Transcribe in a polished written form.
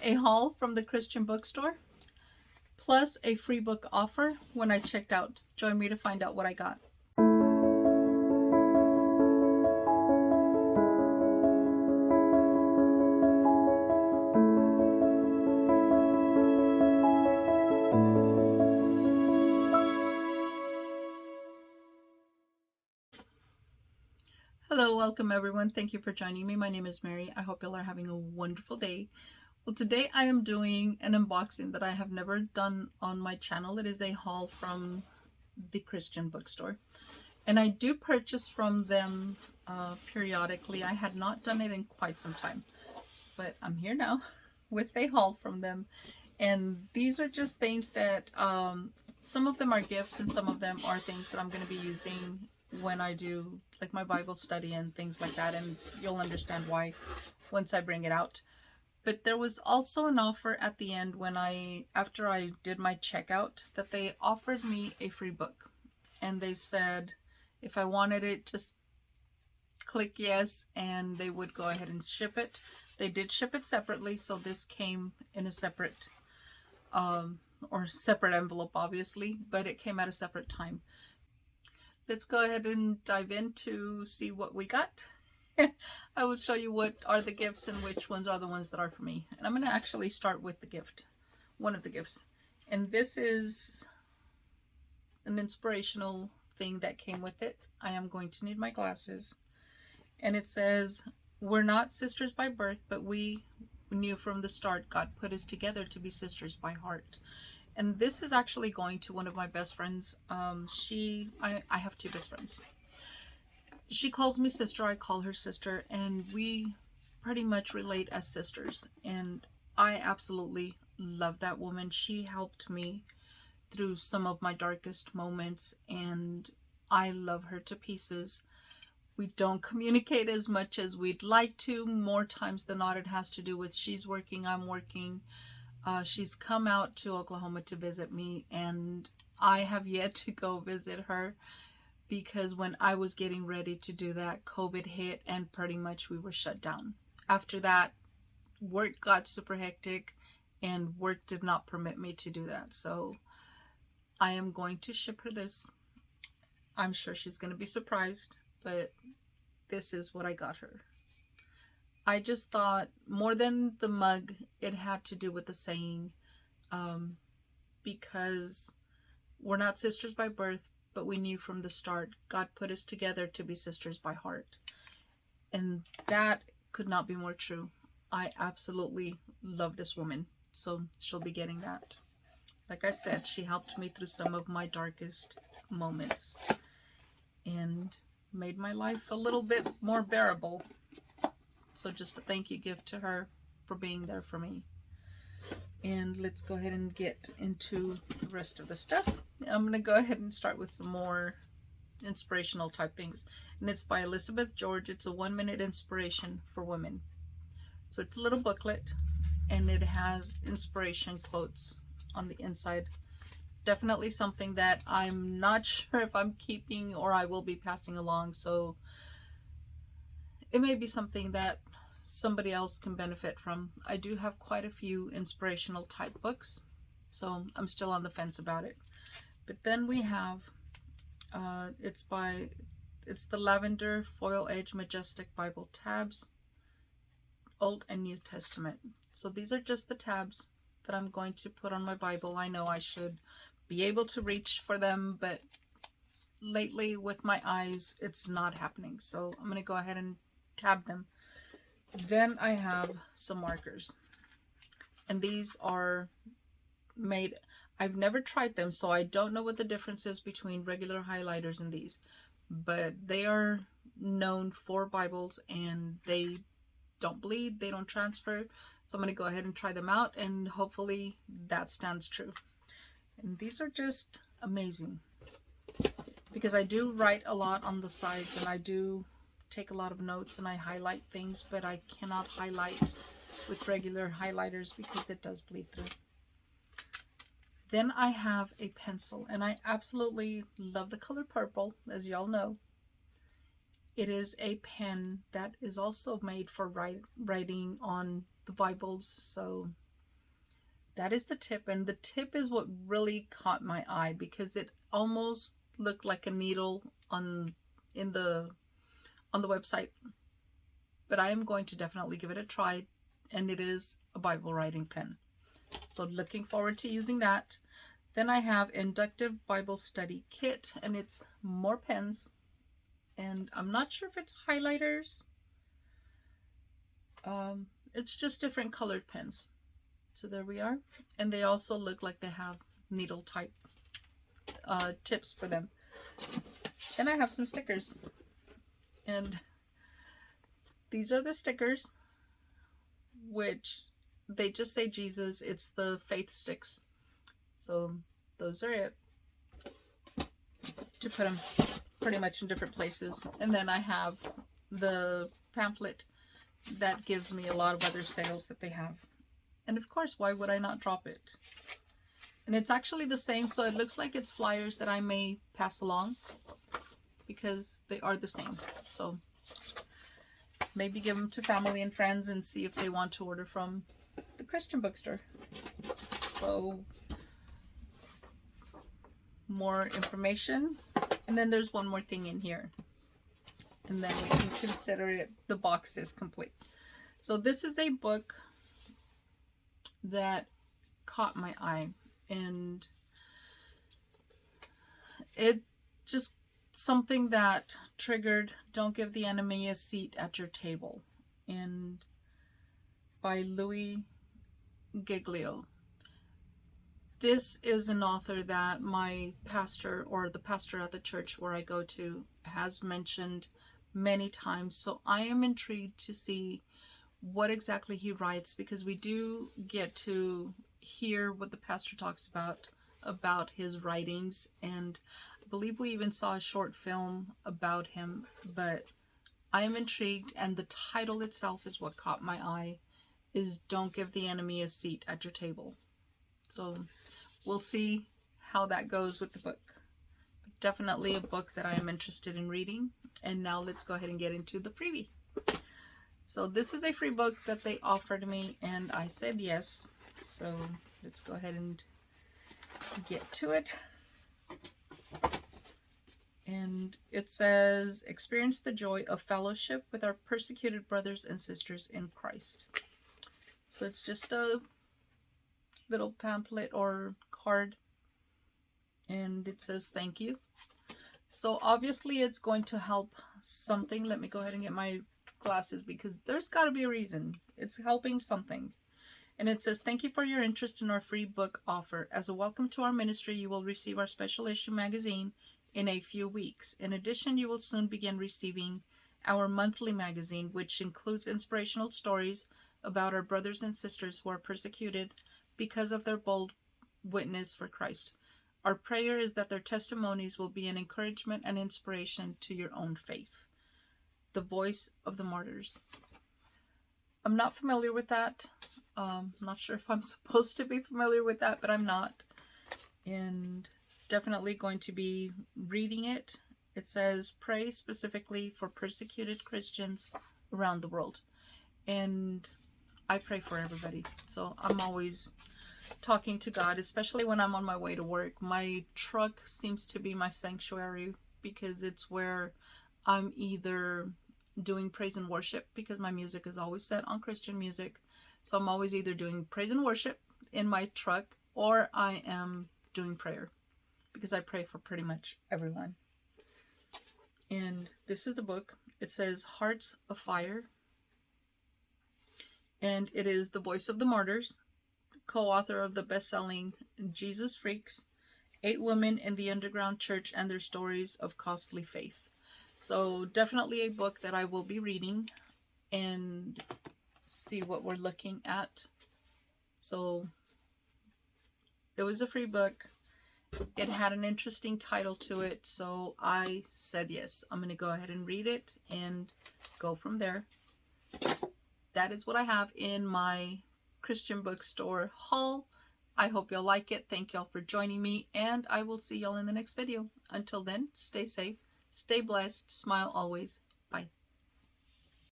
a haul from the Christian bookstore, plus a free book offer when I checked out. Join me to find out what I got. Hello, welcome everyone. Thank you for joining me. My name is Mary. I hope you all are having a wonderful day. Well, today I am doing an unboxing that I have never done on my channel. It is a haul from the Christian bookstore. And I do purchase from them periodically. I had not done it in quite some time. But I'm here now with a haul from them. And these are just things that, some of them are gifts and some of them are things that I'm going to be using when I do like my Bible study and things like that, and you'll understand why once I bring it out. But there was also an offer at the end when after I did my checkout, that they offered me a free book, and they said if I wanted it, just click yes and they would go ahead and ship it. They did ship it separately, so this came in a separate separate envelope obviously, but it came at a separate time. Let's go ahead and dive in to see what we got. I will show you what are the gifts and which ones are the ones that are for me. And I'm going to actually start with the gift, one of the gifts. And this is an inspirational thing that came with it. I am going to need my glasses. And it says, "We're not sisters by birth, but we knew from the start God put us together to be sisters by heart." And this is actually going to one of my best friends. I have two best friends. She calls me sister, I call her sister, and we pretty much relate as sisters. And I absolutely love that woman. She helped me through some of my darkest moments, and I love her to pieces. We don't communicate as much as we'd like to. More times than not, it has to do with she's working, I'm working. She's come out to Oklahoma to visit me, and I have yet to go visit her because when I was getting ready to do that, COVID hit and pretty much we were shut down. After that, work got super hectic and work did not permit me to do that. So I am going to ship her this. I'm sure she's going to be surprised, but this is what I got her. I just thought more than the mug, it had to do with the saying, because we're not sisters by birth, but we knew from the start God put us together to be sisters by heart. And that could not be more true. I absolutely love this woman, so she'll be getting that. Like I said, she helped me through some of my darkest moments and made my life a little bit more bearable. So just a thank you gift to her for being there for me. And let's go ahead and get into the rest of the stuff. I'm going to go ahead and start with some more inspirational type things. And it's by Elizabeth George. It's a 1-minute inspiration for women. So it's a little booklet and it has inspiration quotes on the inside. Definitely something that I'm not sure if I'm keeping or I will be passing along. So it may be something that somebody else can benefit from. I do have quite a few inspirational type books, so I'm still on the fence about it. But then we have, it's the Lavender Foil Edge Majestic Bible Tabs, Old and New Testament. So these are just the tabs that I'm going to put on my Bible. I know I should be able to reach for them, but lately with my eyes, it's not happening. So I'm going to go ahead and tab them. Then I have some markers, and these are made, I've never tried them, so I don't know what the difference is between regular highlighters and these, but they are known for Bibles and they don't bleed, they don't transfer. So I'm going to go ahead and try them out, and hopefully that stands true. And these are just amazing because I do write a lot on the sides and I do take a lot of notes and I highlight things, but I cannot highlight with regular highlighters because it does bleed through. Then I have a pencil, and I absolutely love the color purple, as y'all know. It is a pen that is also made for writing on the Bibles, so that is the tip, and the tip is what really caught my eye, because it almost looked like a needle on the website. But I am going to definitely give it a try, and it is a Bible writing pen. So looking forward to using that. Then I have Inductive Bible Study Kit, and it's more pens, and I'm not sure if it's highlighters. It's just different colored pens. So there we are. And they also look like they have needle type tips for them. And I have some stickers. And these are the stickers, which they just say Jesus. It's the faith sticks. So those are it. To put them pretty much in different places. And then I have the pamphlet that gives me a lot of other sales that they have. And of course, why would I not drop it? And it's actually the same, so it looks like it's flyers that I may pass along, because they are the same. So maybe give them to family and friends and see if they want to order from the Christian bookstore. So more information. And then there's one more thing in here. And then we can consider it, the box is complete. So this is a book that caught my eye, and it just something that triggered Don't Give the Enemy a Seat at Your Table, and by Louis Giglio. This is an author that my pastor, or the pastor at the church where I go to, has mentioned many times. So I am intrigued to see what exactly he writes, because we do get to hear what the pastor talks about his writings, and I believe we even saw a short film about him. But I am intrigued, and the title itself is what caught my eye, is Don't Give the Enemy a Seat at Your Table. So we'll see how that goes with the book. But definitely a book that I am interested in reading. And now let's go ahead and get into the freebie. So this is a free book that they offered me, and I said yes. So let's go ahead and get to it. And it says, experience the joy of fellowship with our persecuted brothers and sisters in Christ. So it's just a little pamphlet or card, and it says thank you. So obviously it's going to help something. Let me go ahead and get my glasses, because there's got to be a reason. It's helping something. And it says, thank you for your interest in our free book offer. As a welcome to our ministry, you will receive our special issue magazine in a few weeks. In addition, you will soon begin receiving our monthly magazine, which includes inspirational stories about our brothers and sisters who are persecuted because of their bold witness for Christ. Our prayer is that their testimonies will be an encouragement and inspiration to your own faith. The Voice of the Martyrs. I'm not familiar with that. I'm not sure if I'm supposed to be familiar with that, but I'm not. And definitely going to be reading it. It says, pray specifically for persecuted Christians around the world. And I pray for everybody. So I'm always talking to God, especially when I'm on my way to work. My truck seems to be my sanctuary, because it's where I'm either doing praise and worship, because my music is always set on Christian music. So I'm always either doing praise and worship in my truck, or I am doing prayer, because I pray for pretty much everyone. And this is the book. It says Hearts of Fire. And it is the Voice of the Martyrs, co-author of the best-selling Jesus Freaks, 8 Women in the Underground Church and Their Stories of Costly Faith. So definitely a book that I will be reading and see what we're looking at. So it was a free book. It had an interesting title to it, so I said yes. I'm going to go ahead and read it and go from there. That is what I have in my Christian bookstore haul. I hope y'all like it. Thank y'all for joining me, and I will see y'all in the next video. Until then, stay safe, stay blessed, smile always,